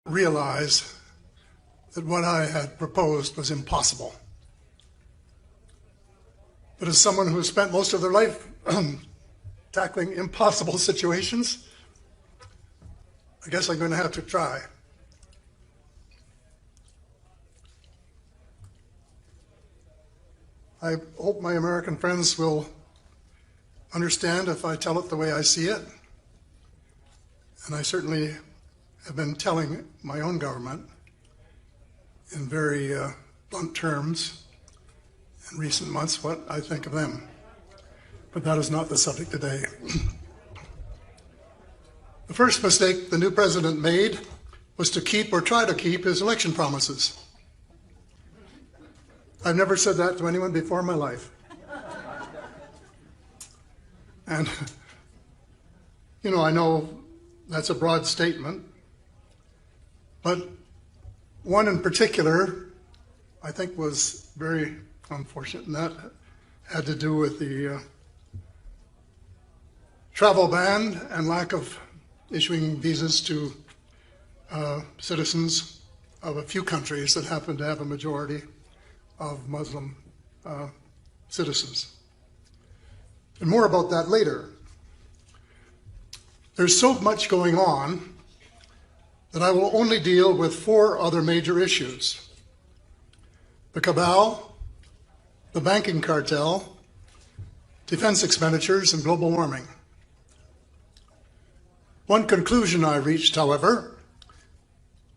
realize that what I had proposed was impossible. But as someone who has spent most of their life tackling impossible situations, I guess I'm going to have to try. I hope my American friends will understand if I tell it the way I see it. And I certainly have been telling my own government in very blunt terms in recent months what I think of them. But that is not the subject today. The first mistake the new president made was to keep or try to keep his election promises. I've never said that to anyone before in my life. And, you know, I know that's a broad statement, but one in particular I think was very unfortunate, and that had to do with the travel ban and lack of issuing visas to citizens of a few countries that happen to have a majority of Muslim citizens. And more about that later. There's so much going on that I will only deal with 4 other major issues: the cabal, the banking cartel, defense expenditures, and global warming. One conclusion I reached, however: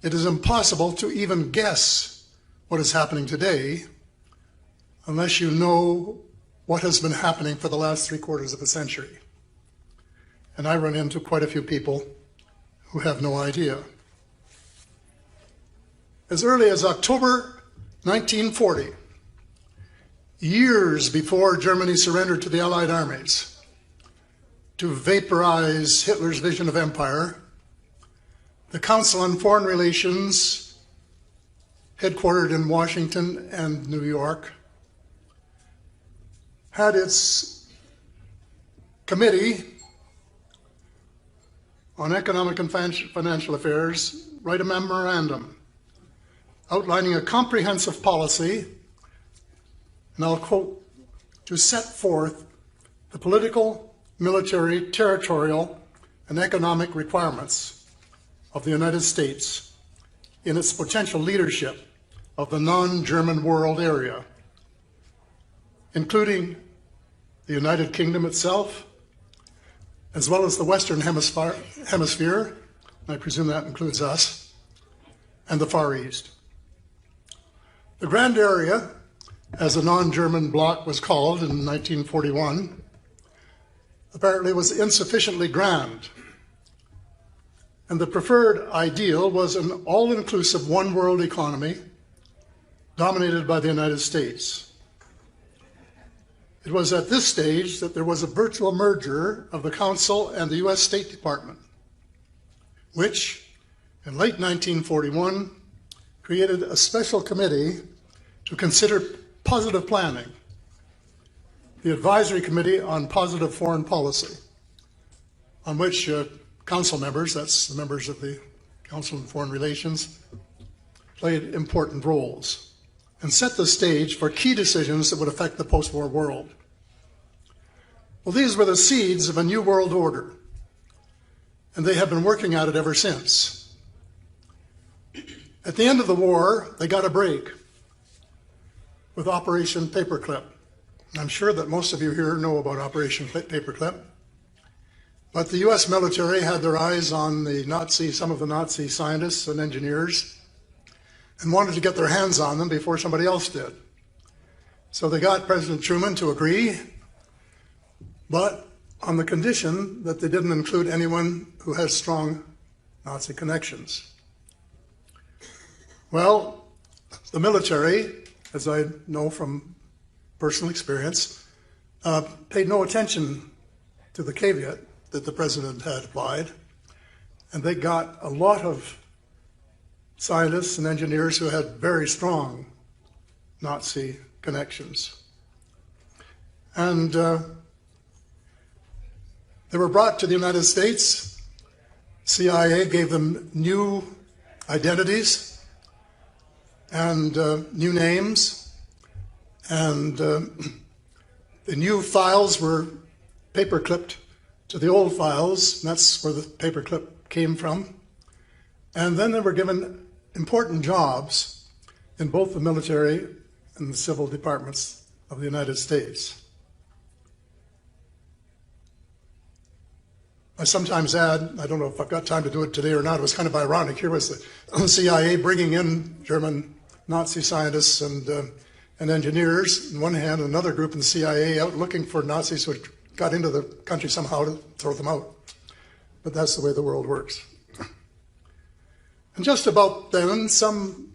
it is impossible to even guess what is happening today unless you know what has been happening for the last 3/4 of a century. And I run into quite a few people who have no idea. As early as October 1940, years before Germany surrendered to the Allied armies to vaporize Hitler's vision of empire, the Council on Foreign Relations, headquartered in Washington and New York, had its Committee on Economic and Financial Affairs write a memorandum outlining a comprehensive policy, and I'll quote, to set forth the political, military, territorial, and economic requirements of the United States in its potential leadership of the non-German world area, including the United Kingdom itself, as well as the Western Hemisphere, I presume that includes us, and the Far East. The Grand Area, as a non-German bloc was called in 1941, apparently was insufficiently grand, and the preferred ideal was an all-inclusive one-world economy dominated by the United States. It was at this stage that there was a virtual merger of the Council and the U.S. State Department, which, in late 1941, created a special committee to consider positive planning, the Advisory Committee on Positive Foreign Policy, on which Council members, that's the members of the Council on Foreign Relations, played important roles and set the stage for key decisions that would affect the post-war world. Well, these were the seeds of a new world order, and they have been working at it ever since. At the end of the war, they got a break with Operation Paperclip. I'm sure that most of you here know about Operation Paperclip, but the US military had their eyes on some of the Nazi scientists and engineers, and wanted to get their hands on them before somebody else did. So they got President Truman to agree, but on the condition that they didn't include anyone who has strong Nazi connections. Well, the military, as I know from personal experience, paid no attention to the caveat that the president had applied, and they got a lot of scientists and engineers who had very strong Nazi connections. And they were brought to the United States. CIA gave them new identities and new names, and the new files were paper clipped to the old files, and that's where the paperclip came from. And then they were given important jobs in both the military and the civil departments of the United States. I sometimes add, I don't know if I've got time to do it today or not, it was kind of ironic. Here was the CIA bringing in German Nazi scientists and engineers on one hand, and another group in the CIA out looking for Nazis who had got into the country somehow to throw them out. But that's the way the world works. And just about then, some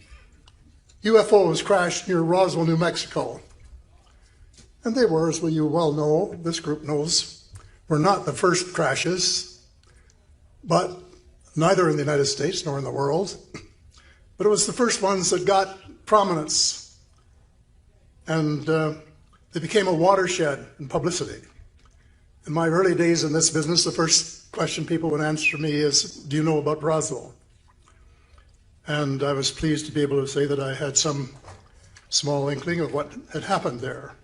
UFOs crashed near Roswell, New Mexico. And they were, as you well know, this group knows, were not the first crashes, but neither in the United States nor in the world. But it was the first ones that got prominence, and they became a watershed in publicity. In my early days in this business, the first question people would answer me is, do you know about Roswell? And I was pleased to be able to say that I had some small inkling of what had happened there.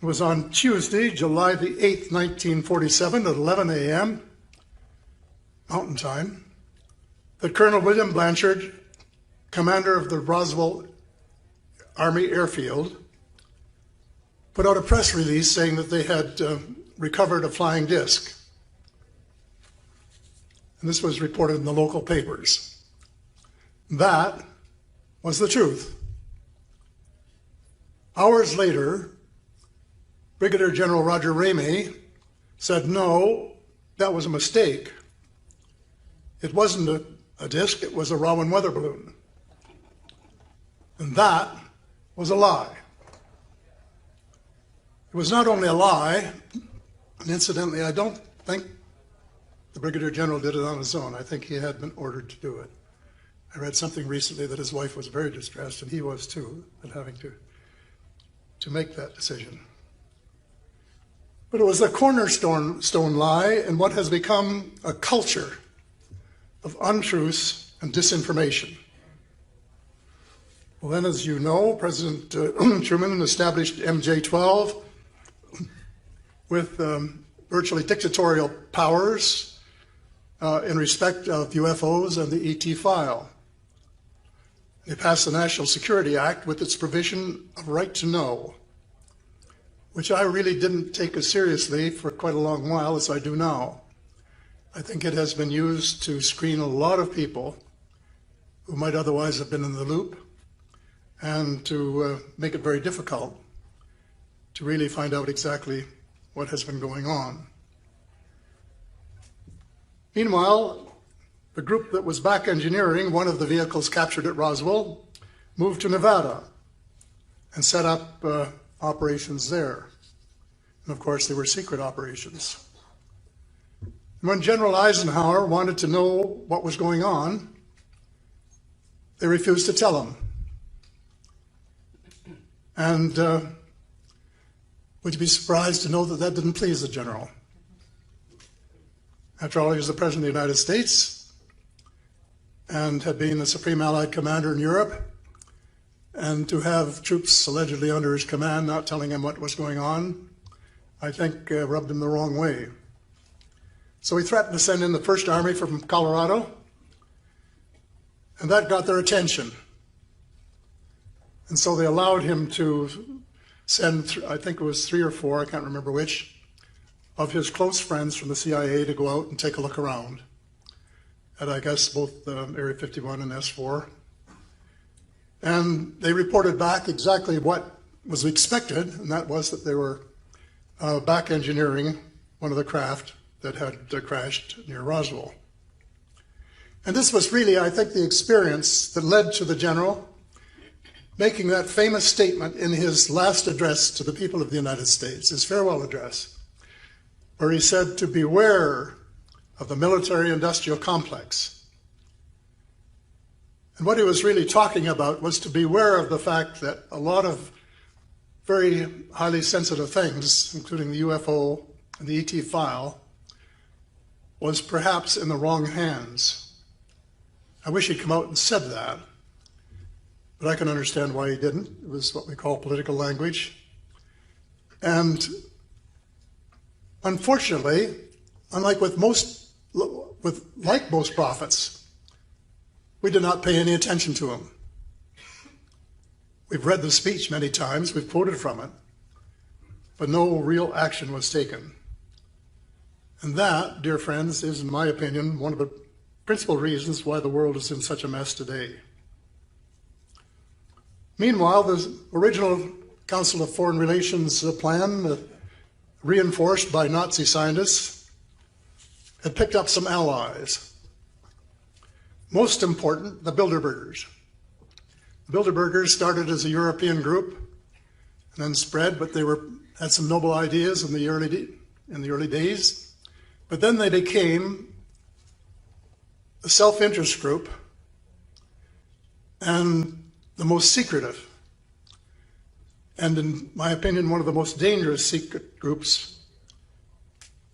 It was on Tuesday, July the 8th, 1947 at 11 a.m. Mountain Time, that Colonel William Blanchard, commander of the Roswell Army Airfield, put out a press release saying that they had recovered a flying disc. And this was reported in the local papers. That was the truth. Hours later, Brigadier General Roger Ramey said, no, that was a mistake. It wasn't a disc, it was a Rowan weather balloon. And that was a lie. It was not only a lie, and incidentally, I don't think the Brigadier General did it on his own. I think he had been ordered to do it. I read something recently that his wife was very distressed, and he was too, at having to make that decision. But it was a cornerstone lie in what has become a culture of untruths and disinformation. Well, then, as you know, President Truman established MJ-12 with virtually dictatorial powers in respect of UFOs and the ET file. They passed the National Security Act with its provision of right to know, which I really didn't take as seriously for quite a long while as I do now. I think it has been used to screen a lot of people who might otherwise have been in the loop, and to make it very difficult to really find out exactly what has been going on. Meanwhile, the group that was back engineering one of the vehicles captured at Roswell moved to Nevada and set up operations there. And of course, they were secret operations. When General Eisenhower wanted to know what was going on, they refused to tell him. And would you be surprised to know that that didn't please the general? After all, he was the President of the United States and had been the Supreme Allied Commander in Europe, and to have troops allegedly under his command not telling him what was going on, I think rubbed him the wrong way. So he threatened to send in the First Army from Colorado, and that got their attention. And so they allowed him to send, I think it was 3 or 4, I can't remember which, of his close friends from the CIA to go out and take a look around at, I guess, both Area 51 and S4. And they reported back exactly what was expected, and that was that they were back engineering one of the craft that had crashed near Roswell. And this was really, I think, the experience that led to the general making that famous statement in his last address to the people of the United States, his farewell address, where he said to beware of the military-industrial complex. And what he was really talking about was to beware of the fact that a lot of very highly sensitive things, including the UFO and the ET file, was perhaps in the wrong hands. I wish he'd come out and said that, but I can understand why he didn't. It was what we call political language. And unfortunately, unlike most prophets, we did not pay any attention to him. We've read the speech many times, we've quoted from it, but no real action was taken. And that, dear friends, is, in my opinion, one of the principal reasons why the world is in such a mess today. Meanwhile, the original Council of Foreign Relations plan, reinforced by Nazi scientists, had picked up some allies. Most important, the Bilderbergers. The Bilderbergers started as a European group and then spread, but they had some noble ideas in the early days. But then they became a self-interest group and the most secretive, and in my opinion, one of the most dangerous secret groups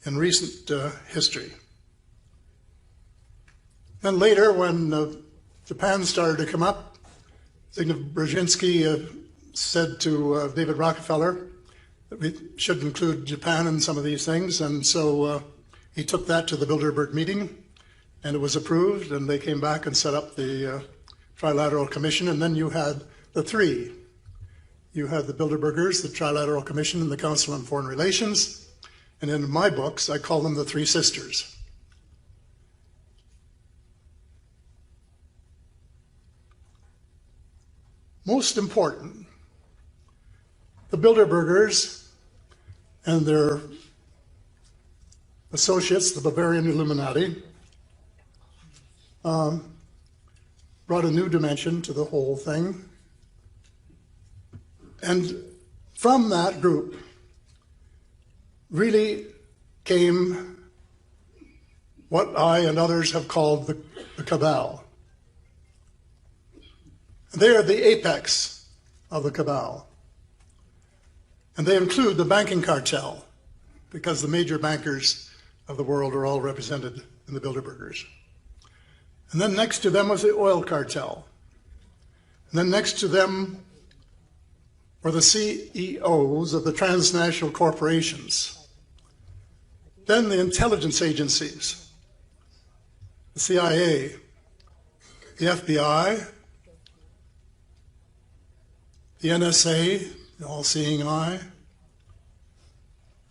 in recent history. Then later, when Japan started to come up, Zbigniew Brzezinski said to David Rockefeller that we should include Japan in some of these things, and so he took that to the Bilderberg meeting, and it was approved, and they came back and set up the Trilateral Commission, and then you had the three. You had the Bilderbergers, the Trilateral Commission, and the Council on Foreign Relations, and in my books, I call them the Three Sisters. Most important, the Bilderbergers and their associates, the Bavarian Illuminati, brought a new dimension to the whole thing. And from that group really came what I and others have called the cabal. They are the apex of the cabal. And they include the banking cartel, because the major bankers of the world are all represented in the Bilderbergers. And then next to them was the oil cartel. And then next to them were the CEOs of the transnational corporations. Then the intelligence agencies, the CIA, the FBI, the NSA, the all-seeing eye,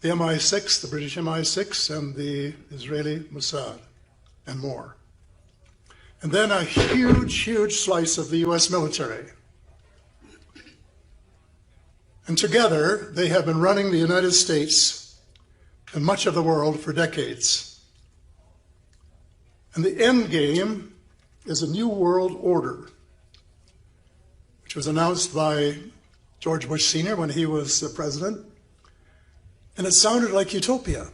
the MI6, the British MI6, and the Israeli Mossad, and more. And then a huge, huge slice of the US military. And together, they have been running the United States and much of the world for decades. And the end game is a new world order, which was announced by George Bush Sr. when he was president. And it sounded like utopia.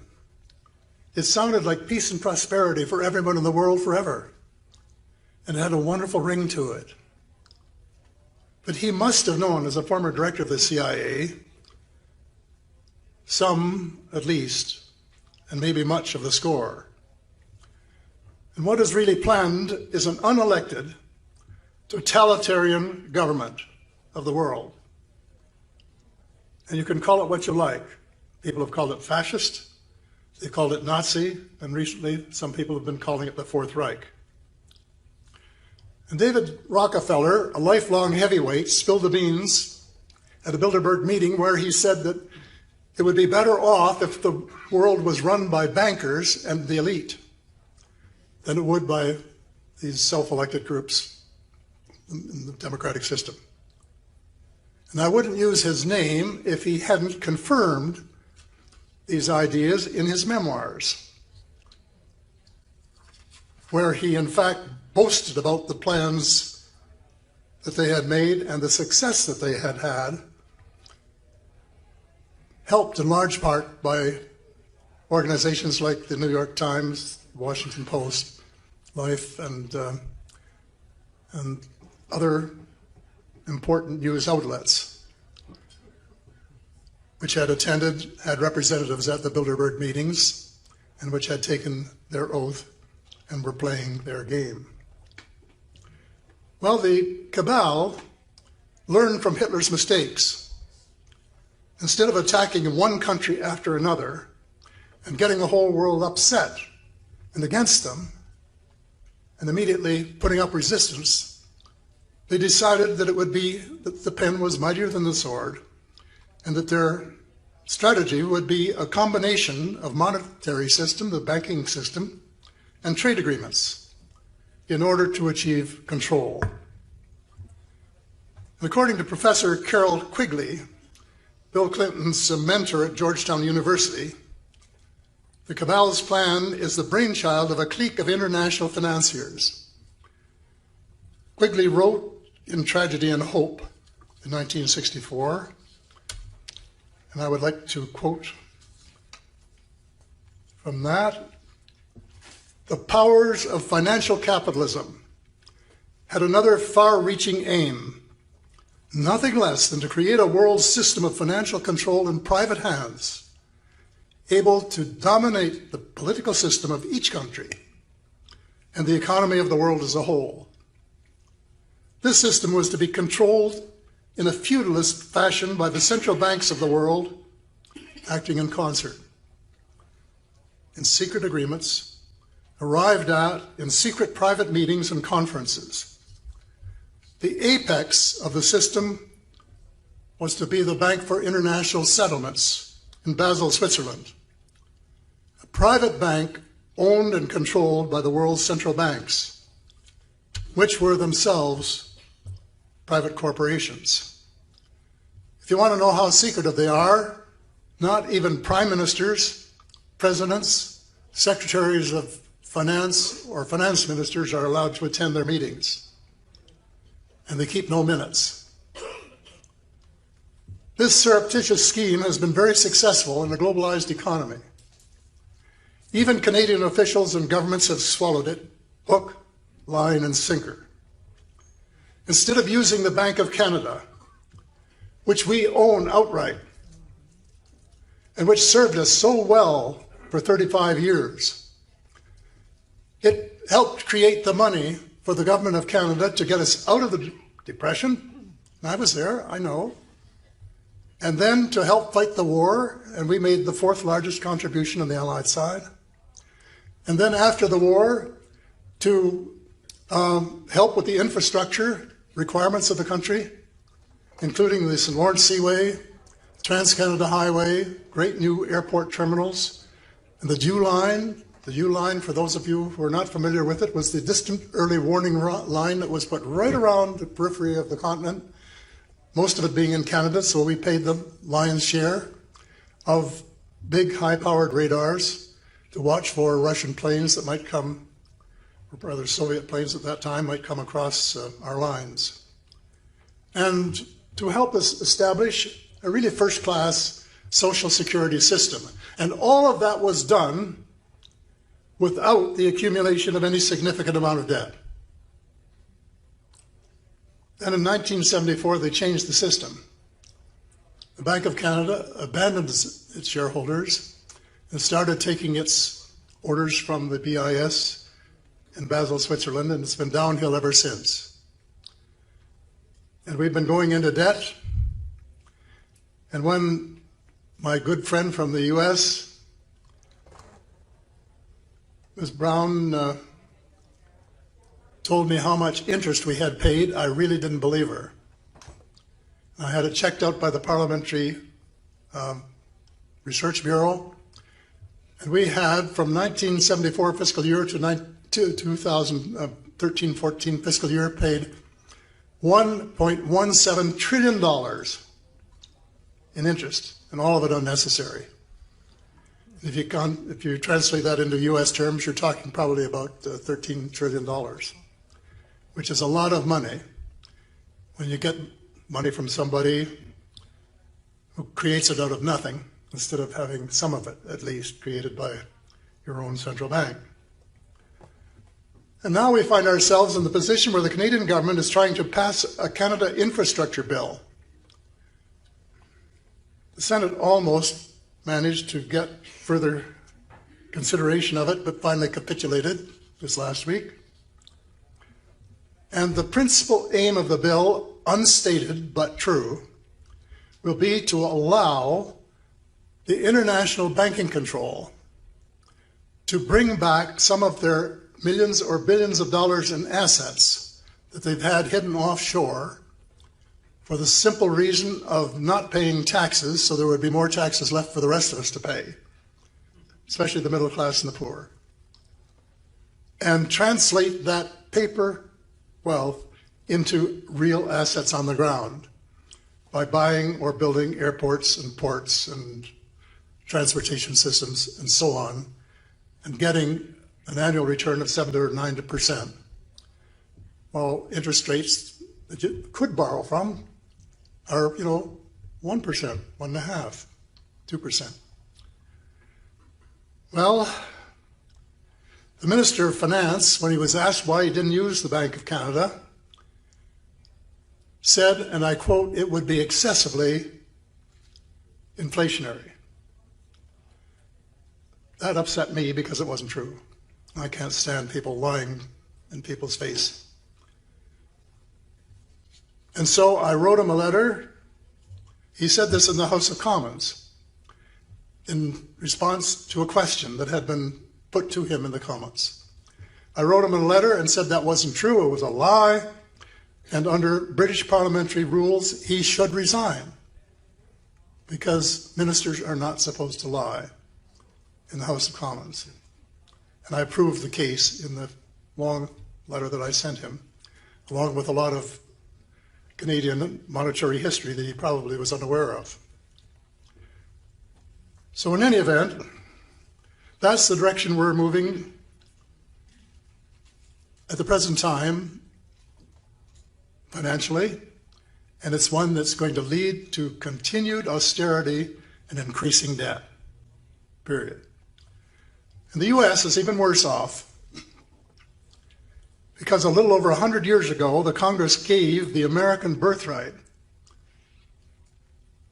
It sounded like peace and prosperity for everyone in the world forever. And it had a wonderful ring to it. But he must have known, as a former director of the CIA, some at least, and maybe much of the score. And what is really planned is an unelected, totalitarian government of the world. And you can call it what you like. People have called it fascist, they called it Nazi, and recently some people have been calling it the Fourth Reich. And David Rockefeller, a lifelong heavyweight, spilled the beans at a Bilderberg meeting where he said that it would be better off if the world was run by bankers and the elite than it would by these self-elected groups in the democratic system. And I wouldn't use his name if he hadn't confirmed these ideas in his memoirs, where he in fact boasted about the plans that they had made and the success that they had had, helped in large part by organizations like the New York Times, Washington Post, Life, and other important news outlets, which had representatives at the Bilderberg meetings, and which had taken their oath and were playing their game. Well, the cabal learned from Hitler's mistakes. Instead of attacking one country after another and getting the whole world upset and against them and immediately putting up resistance, they decided that it would be that the pen was mightier than the sword and that their strategy would be a combination of monetary system, the banking system, and trade agreements in order to achieve control. And according to Professor Carroll Quigley, Bill Clinton's mentor at Georgetown University, the cabal's plan is the brainchild of a clique of international financiers. Quigley wrote in Tragedy and Hope in 1964, and I would like to quote from that: "The powers of financial capitalism had another far-reaching aim, nothing less than to create a world system of financial control in private hands, able to dominate the political system of each country and the economy of the world as a whole. This system was to be controlled in a feudalist fashion by the central banks of the world, acting in concert, in secret agreements, arrived at in secret private meetings and conferences. The apex of the system was to be the Bank for International Settlements in Basel, Switzerland, a private bank owned and controlled by the world's central banks, which were themselves private corporations. If you want to know how secretive they are, not even prime ministers, presidents, secretaries of finance, or finance ministers are allowed to attend their meetings, and they keep no minutes. This surreptitious scheme has been very successful in a globalized economy. Even Canadian officials and governments have swallowed it, hook, line, and sinker. Instead of using the Bank of Canada, which we own outright, and which served us so well for 35 years, it helped create the money for the government of Canada to get us out of the Depression. I was there, I know. And then to help fight the war, and we made the fourth largest contribution on the Allied side. And then after the war, to help with the infrastructure requirements of the country, including the St. Lawrence Seaway, Trans-Canada Highway, great new airport terminals, and the U-Line. The U-Line, for those of you who are not familiar with it, was the distant early warning line that was put right around the periphery of the continent, most of it being in Canada, so we paid the lion's share of big high-powered radars to watch for Russian planes that might come, or rather Soviet planes at that time, might come across our lines. And to help us establish a really first-class social security system. And all of that was done without the accumulation of any significant amount of debt. And in 1974, they changed the system. The Bank of Canada abandoned its shareholders and started taking its orders from the BIS in Basel, Switzerland, and it's been downhill ever since. And we've been going into debt. And when my good friend from the US, Ms. Brown, told me how much interest we had paid, I really didn't believe her. I had it checked out by the Parliamentary Research Bureau, and we had from 1974 fiscal year to 2013-14 fiscal year paid $1.17 trillion in interest, and all of it unnecessary. If you translate that into US terms, you're talking probably about $13 trillion. Which is a lot of money when you get money from somebody who creates it out of nothing instead of having some of it, at least, created by your own central bank. And now we find ourselves in the position where the Canadian government is trying to pass a Canada infrastructure bill. The Senate almost managed to get further consideration of it, but finally capitulated this last week. And the principal aim of the bill, unstated but true, will be to allow the international banking control to bring back some of their millions or billions of dollars in assets that they've had hidden offshore for the simple reason of not paying taxes, so there would be more taxes left for the rest of us to pay, especially the middle class and the poor, and translate that paper wealth into real assets on the ground by buying or building airports and ports and transportation systems and so on, and getting an annual return of 7 or 9%. While interest rates that you could borrow from are, 1%, 1.5%, 2%. Well, the Minister of Finance, when he was asked why he didn't use the Bank of Canada, said, and I quote, "It would be excessively inflationary." That upset me because it wasn't true. I can't stand people lying in people's face. And so I wrote him a letter. He said this in the House of Commons in response to a question that had been put to him in the Commons. I wrote him a letter and said that wasn't true, it was a lie, and under British parliamentary rules, he should resign, because ministers are not supposed to lie in the House of Commons. And I proved the case in the long letter that I sent him, along with a lot of Canadian monetary history that he probably was unaware of. So in any event, that's the direction we're moving at the present time financially, and it's one that's going to lead to continued austerity and increasing debt, period. And the U.S. is even worse off because a little over 100 years ago, the Congress gave the American birthright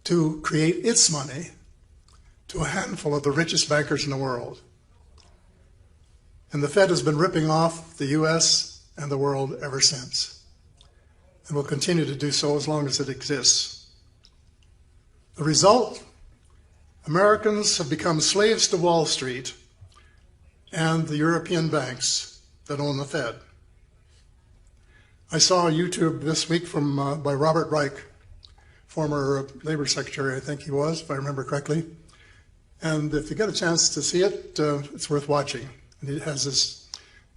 to create its money to a handful of the richest bankers in the world. And the Fed has been ripping off the U.S. and the world ever since, and will continue to do so as long as it exists. The result? Americans have become slaves to Wall Street and the European banks that own the Fed. I saw on YouTube this week by Robert Reich, former Labor Secretary, I think he was, if I remember correctly. And if you get a chance to see it, it's worth watching. And he has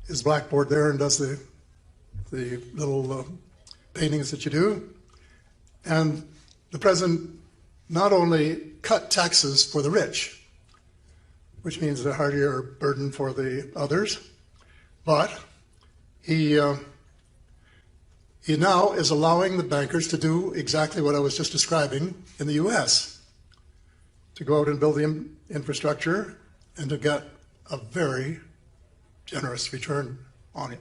his blackboard there and does the little paintings that you do. And the president not only cut taxes for the rich, which means a heavier burden for the others, but he now is allowing the bankers to do exactly what I was just describing in the U.S., to go out and build the infrastructure and to get a very generous return on it.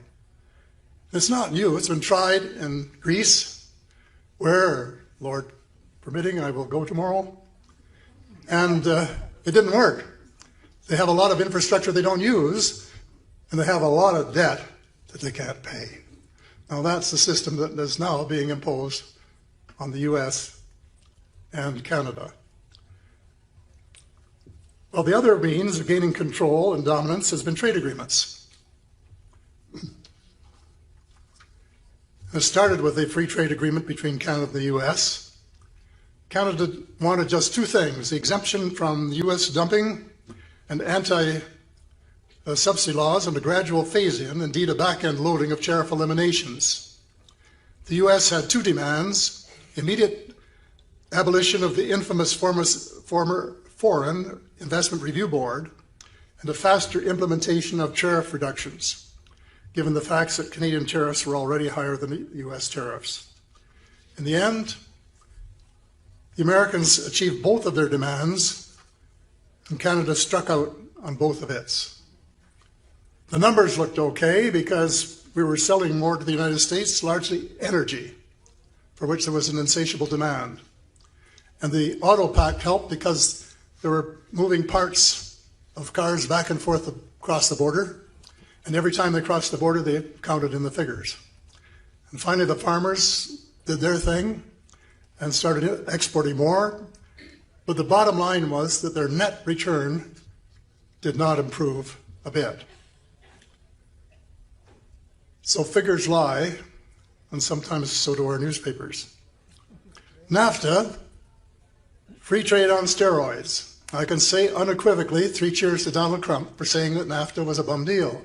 It's not new. It's been tried in Greece, where, Lord permitting, I will go tomorrow, and it didn't work. They have a lot of infrastructure they don't use, and they have a lot of debt that they can't pay. Now that's the system that is now being imposed on the U.S. and Canada. Well, the other means of gaining control and dominance has been trade agreements. It started with a free trade agreement between Canada and the U.S. Canada wanted just two things: the exemption from U.S. dumping and anti-subsidy laws, and a gradual phase-in, indeed a back-end loading of tariff eliminations. The U.S. had two demands: immediate abolition of the infamous former Foreign Investment Review Board, and a faster implementation of tariff reductions, given the facts that Canadian tariffs were already higher than the U.S. tariffs. In the end, the Americans achieved both of their demands, and Canada struck out on both of its. The numbers looked okay because we were selling more to the United States, largely energy, for which there was an insatiable demand. And the Auto Pact helped because there were moving parts of cars back and forth across the border, and every time they crossed the border, they counted in the figures. And finally, the farmers did their thing and started exporting more. But the bottom line was that their net return did not improve a bit. So figures lie, and sometimes so do our newspapers. NAFTA, free trade on steroids. I can say unequivocally, 3 cheers to Donald Trump for saying that NAFTA was a bum deal.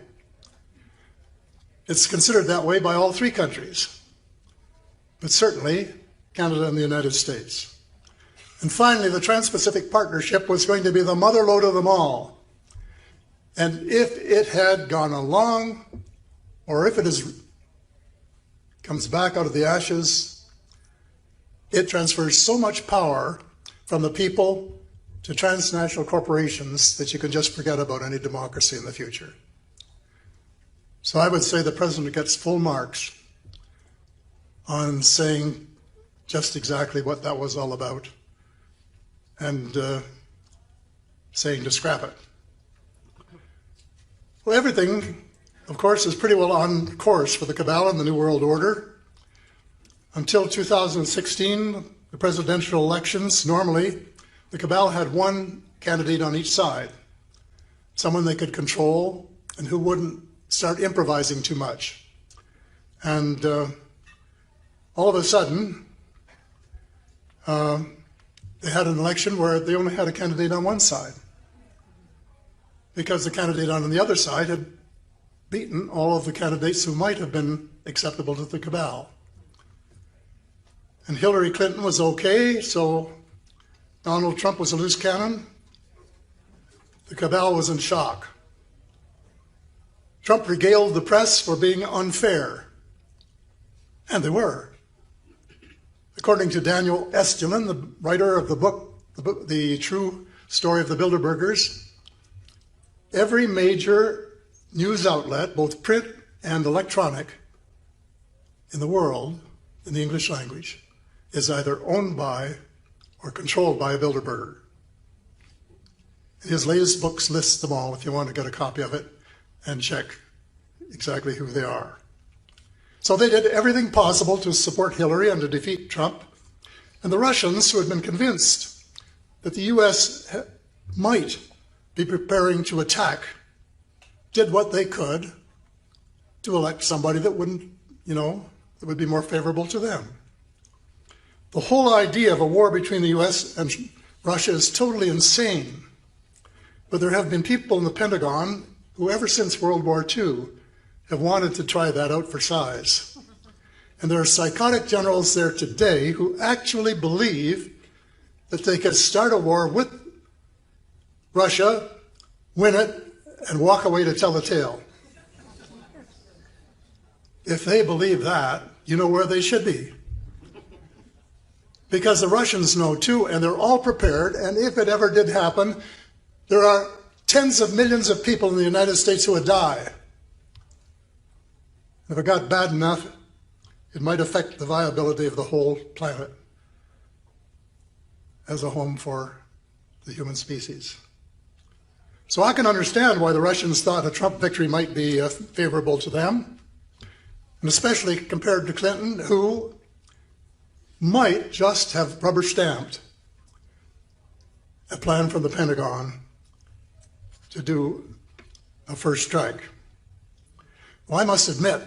It's considered that way by all 3 countries, but certainly Canada and the United States. And finally, the Trans-Pacific Partnership was going to be the mother lode of them all. And if it had gone along, or if it comes back out of the ashes, it transfers so much power from the people to transnational corporations that you can just forget about any democracy in the future. So I would say the president gets full marks on saying just exactly what that was all about and saying to scrap it. Well, everything, of course, is pretty well on course for the cabal and the New World Order. Until 2016, the presidential elections, normally the cabal had one candidate on each side, someone they could control and who wouldn't start improvising too much. And all of a sudden, they had an election where they only had a candidate on one side, because the candidate on the other side had beaten all of the candidates who might have been acceptable to the cabal. And Hillary Clinton was okay, so Donald Trump was a loose cannon. The cabal was in shock. Trump regaled the press for being unfair, and they were. According to Daniel Estulin, the writer of the book, The True Story of the Bilderbergers, every major news outlet, both print and electronic, in the world, in the English language, is either owned by or controlled by a Bilderberger. His latest books lists them all if you want to get a copy of it and check exactly who they are. So they did everything possible to support Hillary and to defeat Trump. And the Russians, who had been convinced that the US might be preparing to attack, did what they could to elect somebody that wouldn't, that would be more favorable to them. The whole idea of a war between the US and Russia is totally insane. But there have been people in the Pentagon who, ever since World War II, have wanted to try that out for size. And there are psychotic generals there today who actually believe that they could start a war with Russia, win it, and walk away to tell the tale. If they believe that, you know where they should be. Because the Russians know too, and they're all prepared, and if it ever did happen, there are tens of millions of people in the United States who would die. If it got bad enough, it might affect the viability of the whole planet as a home for the human species. So I can understand why the Russians thought a Trump victory might be favorable to them, and especially compared to Clinton, who might just have rubber-stamped a plan from the Pentagon to do a first strike. Well, I must admit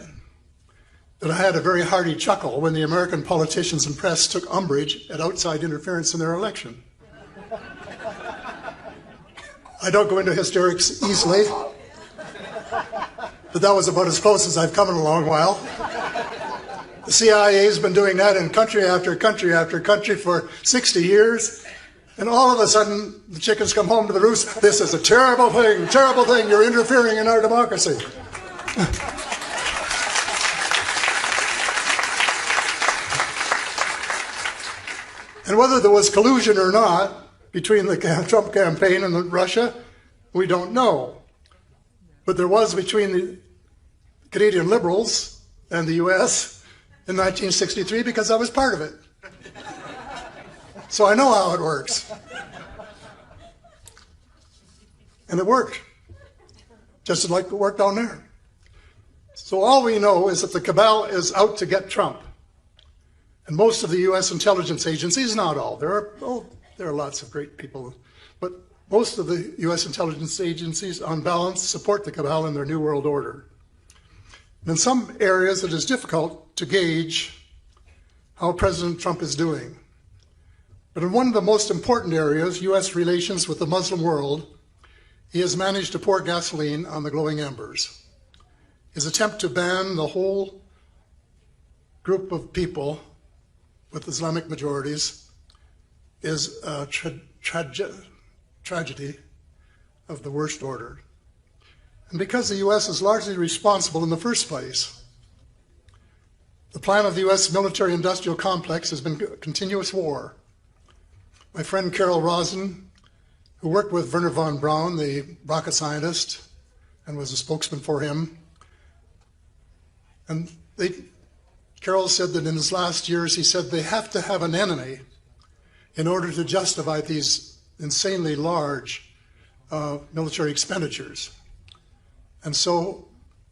that I had a very hearty chuckle when the American politicians and press took umbrage at outside interference in their election. I don't go into hysterics easily, but that was about as close as I've come in a long while. The CIA has been doing that in country after country after country for 60 years, and all of a sudden the chickens come home to the roost. This is a terrible thing, you're interfering in our democracy. And whether there was collusion or not between the Trump campaign and Russia, we don't know. But there was between the Canadian Liberals and the US in 1963 because I was part of it. So I know how it works. And it worked, just like it worked down there. So all we know is that the cabal is out to get Trump. And most of the U.S. intelligence agencies, not all, there are lots of great people, but most of the U.S. intelligence agencies, on balance, support the cabal in their New World Order. In some areas, it is difficult to gauge how President Trump is doing. But in one of the most important areas, U.S. relations with the Muslim world, he has managed to pour gasoline on the glowing embers. His attempt to ban the whole group of people with Islamic majorities is a tragedy of the worst order. And because the U.S. is largely responsible in the first place, the plan of the U.S. military-industrial complex has been a continuous war. My friend Carol Rosin, who worked with Wernher von Braun, the rocket scientist, and was a spokesman for him, and Carol said that in his last years, he said they have to have an enemy in order to justify these insanely large military expenditures. And so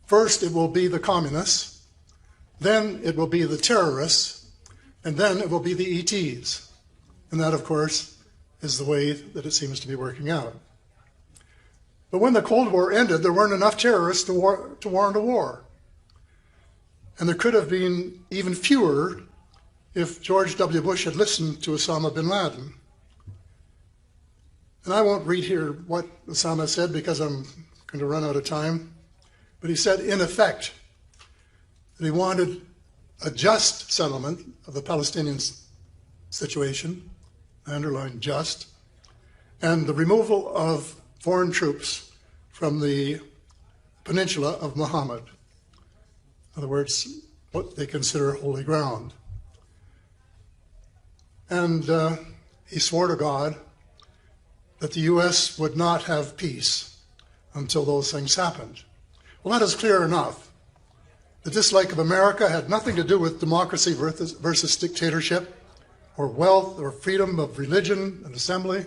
first it will be the communists, then it will be the terrorists, and then it will be the ETs. And that, of course, is the way that it seems to be working out. But when the Cold War ended, there weren't enough terrorists to warrant a war. And there could have been even fewer if George W. Bush had listened to Osama bin Laden. And I won't read here what Osama said because I'm going to run out of time. But he said, in effect, that he wanted a just settlement of the Palestinian situation, I underline just, and the removal of foreign troops from the peninsula of Muhammad. In other words, what they consider holy ground. And he swore to God that the U.S. would not have peace until those things happened. Well, that is clear enough. The dislike of America had nothing to do with democracy versus dictatorship, or wealth, or freedom of religion and assembly.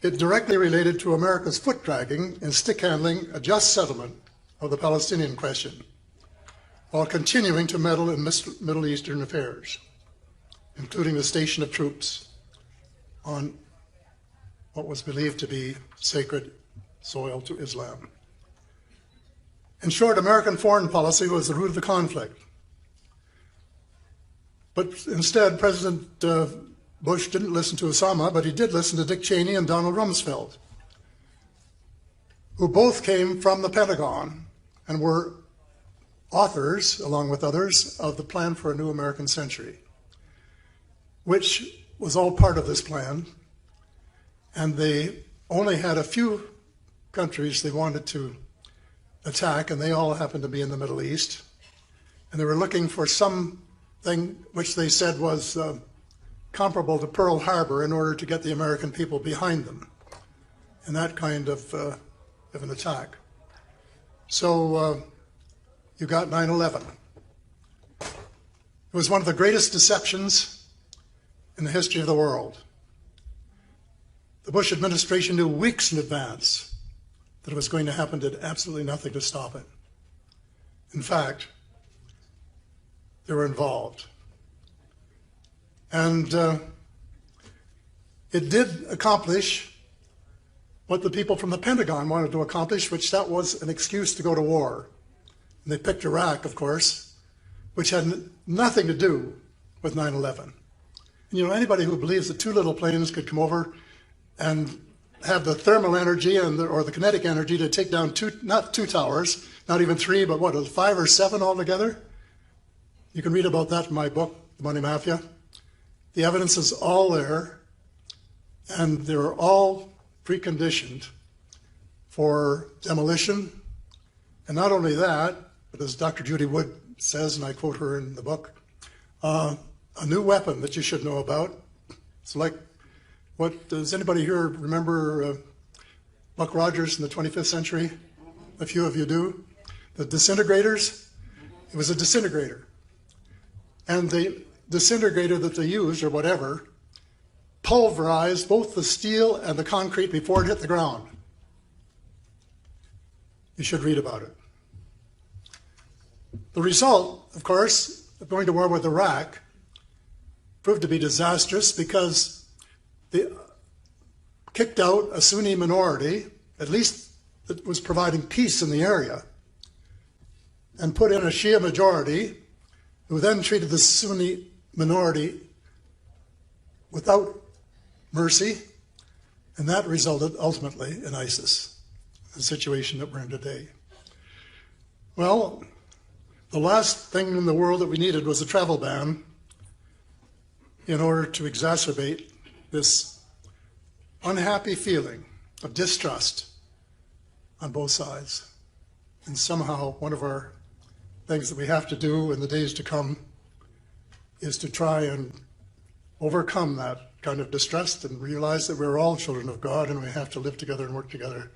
It directly related to America's foot-dragging and stick-handling a just settlement of the Palestinian question, while continuing to meddle in Middle Eastern affairs, including the station of troops on what was believed to be sacred soil to Islam. In short, American foreign policy was the root of the conflict. But instead, President Bush didn't listen to Osama, but he did listen to Dick Cheney and Donald Rumsfeld, who both came from the Pentagon and were authors, along with others, of the Plan for a New American Century, which was all part of this plan. And they only had a few countries they wanted to attack, and they all happened to be in the Middle East. And they were looking for something which they said was comparable to Pearl Harbor in order to get the American people behind them in that kind of an attack. So you got 9/11. It was one of the greatest deceptions in the history of the world. The Bush administration knew weeks in advance that it was going to happen, did absolutely nothing to stop it. In fact, they were involved. And it did accomplish what the people from the Pentagon wanted to accomplish, which that was an excuse to go to war. And they picked Iraq, of course, which had nothing to do with 9/11. And you know, anybody who believes that two little planes could come over and have the thermal energy or the kinetic energy to take down not two towers, not even three, but what, 5 or 7 altogether? You can read about that in my book, The Money Mafia. The evidence is all there, and they're all preconditioned for demolition. And not only that, but as Dr. Judy Wood says, and I quote her in the book, a new weapon that you should know about. It's like, does anybody here remember Buck Rogers in the 25th century? A few of you do. The disintegrators, it was a disintegrator. And the disintegrator that they used, or whatever, pulverized both the steel and the concrete before it hit the ground. You should read about it. The result, of course, of going to war with Iraq proved to be disastrous because they kicked out a Sunni minority, at least that was providing peace in the area, and put in a Shia majority who then treated the Sunni minority without mercy, and that resulted ultimately in ISIS, the situation that we're in today. Well, the last thing in the world that we needed was a travel ban in order to exacerbate this unhappy feeling of distrust on both sides. And somehow one of our things that we have to do in the days to come is to try and overcome that kind of distrust and realize that we're all children of God and we have to live together and work together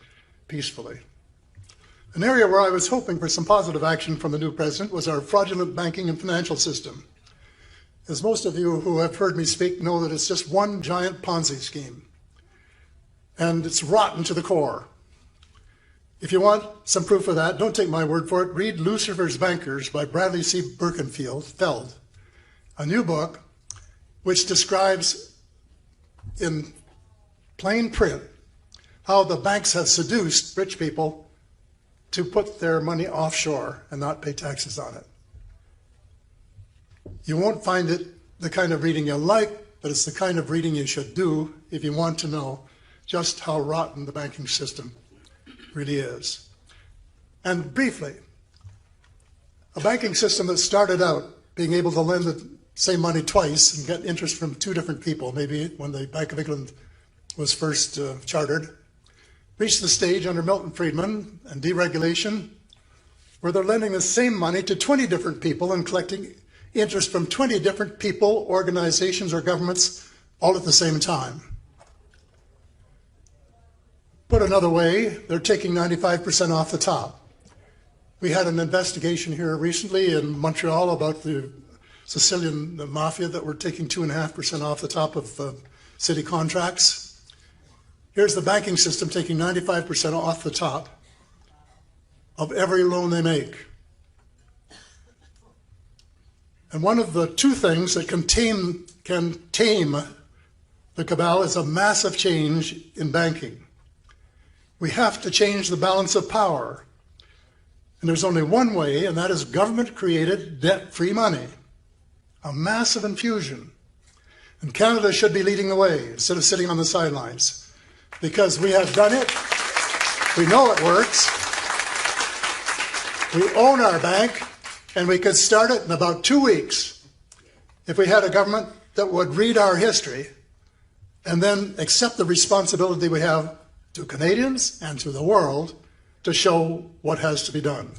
peacefully. An area where I was hoping for some positive action from the new president was our fraudulent banking and financial system. As most of you who have heard me speak know that it's just one giant Ponzi scheme, and it's rotten to the core. If you want some proof of that, don't take my word for it. Read Lucifer's Bankers by Bradley C. Birkenfeld, a new book which describes in plain print how the banks have seduced rich people to put their money offshore and not pay taxes on it. You won't find it the kind of reading you like, but it's the kind of reading you should do if you want to know just how rotten the banking system really is. And briefly, a banking system that started out being able to lend the same money twice and get interest from two different people, maybe when the Bank of England was first chartered, reached the stage under Milton Friedman and deregulation where they're lending the same money to 20 different people and collecting interest from 20 different people, organizations, or governments all at the same time. Put another way, they're taking 95% off the top. We had an investigation here recently in Montreal about the Sicilian mafia that were taking 2.5% off the top of city contracts. Here's the banking system taking 95% off the top of every loan they make. And one of the two things that can tame the cabal is a massive change in banking. We have to change the balance of power. And there's only one way, and that is government-created debt-free money. A massive infusion. And Canada should be leading the way instead of sitting on the sidelines. Because we have done it. We know it works. We own our bank. And we could start it in about 2 weeks if we had a government that would read our history and then accept the responsibility we have to Canadians and to the world to show what has to be done.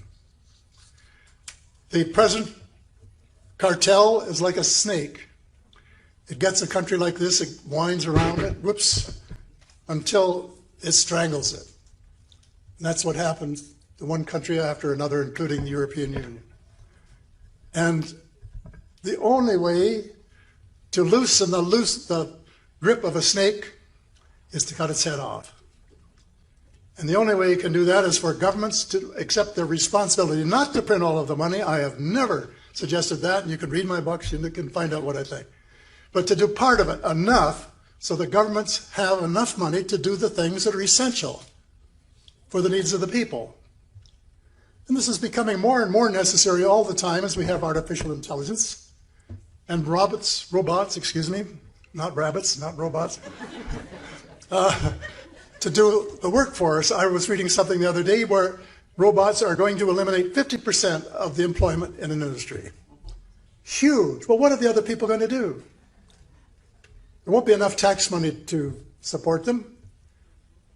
The present cartel is like a snake. It gets a country like this, it winds around it, whoops, until it strangles it. And that's what happens to one country after another, including the European Union. And the only way to loosen the grip of a snake is to cut its head off. And the only way you can do that is for governments to accept their responsibility, not to print all of the money. I have never suggested that, and you can read my books and you can find out what I think. But to do part of it, enough, so that governments have enough money to do the things that are essential for the needs of the people. And this is becoming more and more necessary all the time as we have artificial intelligence and robots, not rabbits, not robots, to do the work for us. I was reading something the other day where robots are going to eliminate 50% of the employment in an industry. Huge. Well, what are the other people going to do? There won't be enough tax money to support them.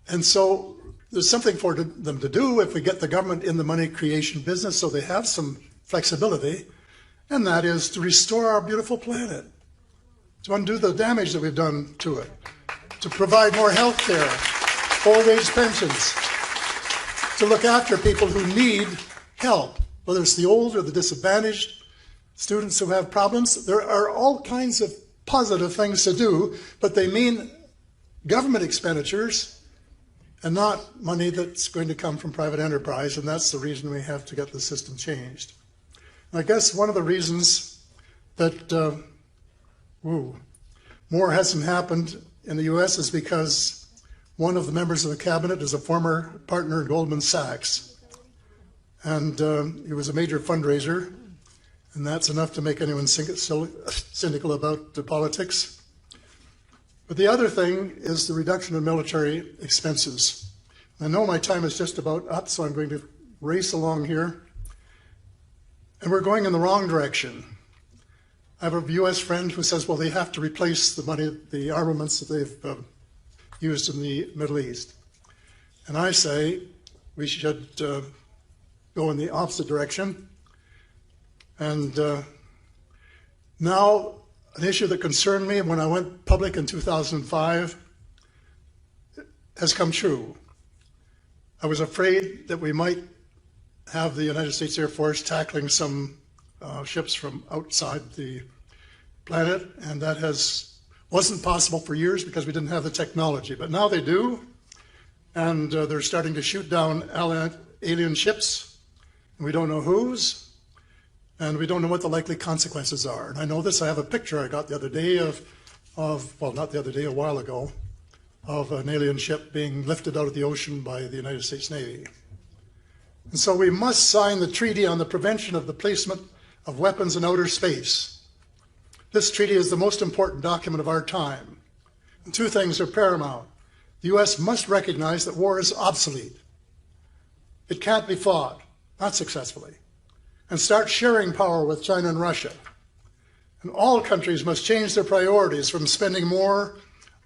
And so there's something for them to do if we get the government in the money creation business so they have some flexibility, and that is to restore our beautiful planet, to undo the damage that we've done to it, to provide more health care, old age pensions, to look after people who need help, whether it's the old or the disadvantaged, students who have problems. There are all kinds of positive things to do, but they mean government expenditures and not money that's going to come from private enterprise, and that's the reason we have to get the system changed. I guess one of the reasons that more hasn't happened in the U.S. is because one of the members of the cabinet is a former partner at Goldman Sachs. And he was a major fundraiser, and that's enough to make anyone cynical about politics. But the other thing is the reduction in military expenses. I know my time is just about up, so I'm going to race along here. And we're going in the wrong direction. I have a U.S. friend who says, well, they have to replace the money, the armaments that they've used in the Middle East. And I say we should go in the opposite direction. And now, an issue that concerned me when I went public in 2005 has come true. I was afraid that we might have the United States Air Force tackling some ships from outside the planet, and that wasn't possible for years because we didn't have the technology. But now they do, and they're starting to shoot down alien ships, and we don't know whose, and we don't know what the likely consequences are. And I know this. I have a picture I got the other day well, not the other day, a while ago, of an alien ship being lifted out of the ocean by the United States Navy. And so we must sign the Treaty on the Prevention of the Placement of Weapons in Outer Space. This treaty is the most important document of our time. And two things are paramount. The U.S. must recognize that war is obsolete. It can't be fought, not successfully, and start sharing power with China and Russia. And all countries must change their priorities from spending more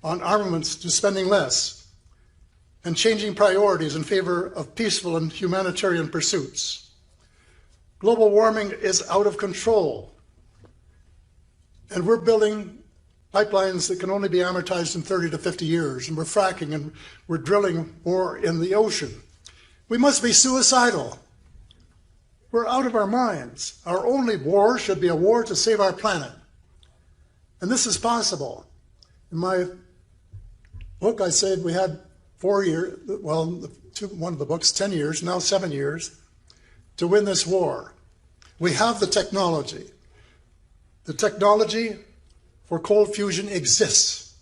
on armaments to spending less, and changing priorities in favor of peaceful and humanitarian pursuits. Global warming is out of control, and we're building pipelines that can only be amortized in 30 to 50 years, and we're fracking and we're drilling more in the ocean. We must be suicidal. We're out of our minds. Our only war should be a war to save our planet. And this is possible. In my book, I said we had 4 years, well, one of the books, 10 years, now 7 years, to win this war. We have the technology. The technology for cold fusion exists.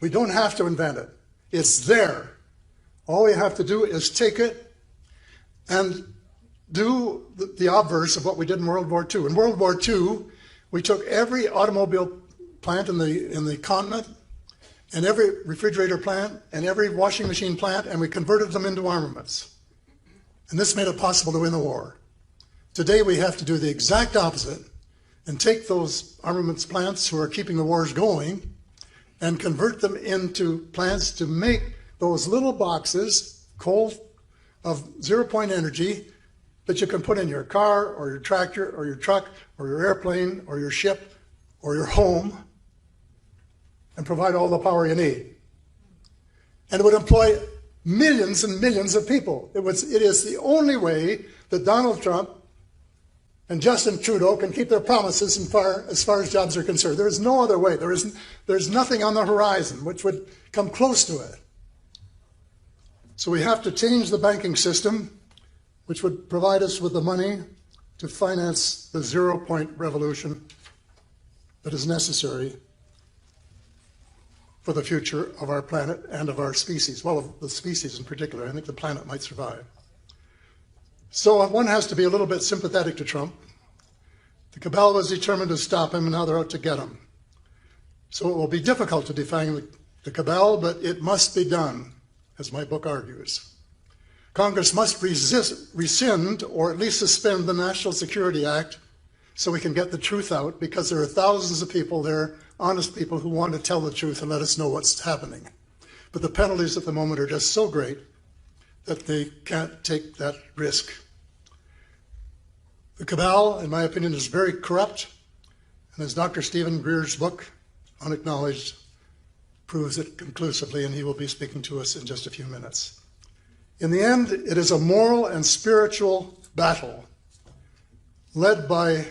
We don't have to invent it. It's there. All we have to do is take it and do the obverse of what we did in World War II. In World War II, we took every automobile plant in the continent, and every refrigerator plant, and every washing machine plant, and we converted them into armaments. And this made it possible to win the war. Today we have to do the exact opposite and take those armaments plants who are keeping the wars going and convert them into plants to make those little boxes, cold, of zero-point energy that you can put in your car or your tractor or your truck or your airplane or your ship or your home, and provide all the power you need. And it would employ millions and millions of people. It is the only way that Donald Trump and Justin Trudeau can keep their promises as far as jobs are concerned. There is no other way. There's nothing on the horizon which would come close to it. So we have to change the banking system, which would provide us with the money to finance the zero-point revolution that is necessary for the future of our planet and of our species. Well, of the species in particular. I think the planet might survive. So one has to be a little bit sympathetic to Trump. The cabal was determined to stop him, and now they're out to get him. So it will be difficult to define the cabal, but it must be done, as my book argues. Congress must rescind or at least suspend the National Security Act so we can get the truth out, because there are thousands of people there, honest people, who want to tell the truth and let us know what's happening. But the penalties at the moment are just so great that they can't take that risk. The cabal, in my opinion, is very corrupt, and as Dr. Stephen Greer's book, Unacknowledged, proves it conclusively, and he will be speaking to us in just a few minutes. In the end, it is a moral and spiritual battle led by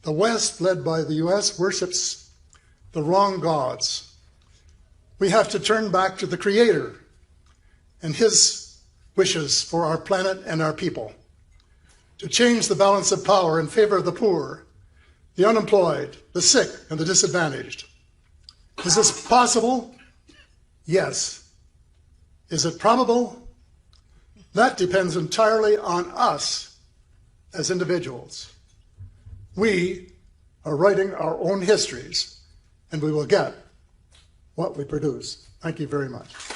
the West, led by the U.S., worships the wrong gods. We have to turn back to the Creator and His wishes for our planet and our people. to change the balance of power in favor of the poor, the unemployed, the sick, and the disadvantaged. Is this possible? Yes. Is it probable? That depends entirely on us as individuals. We are writing our own histories, and we will get what we produce. Thank you very much.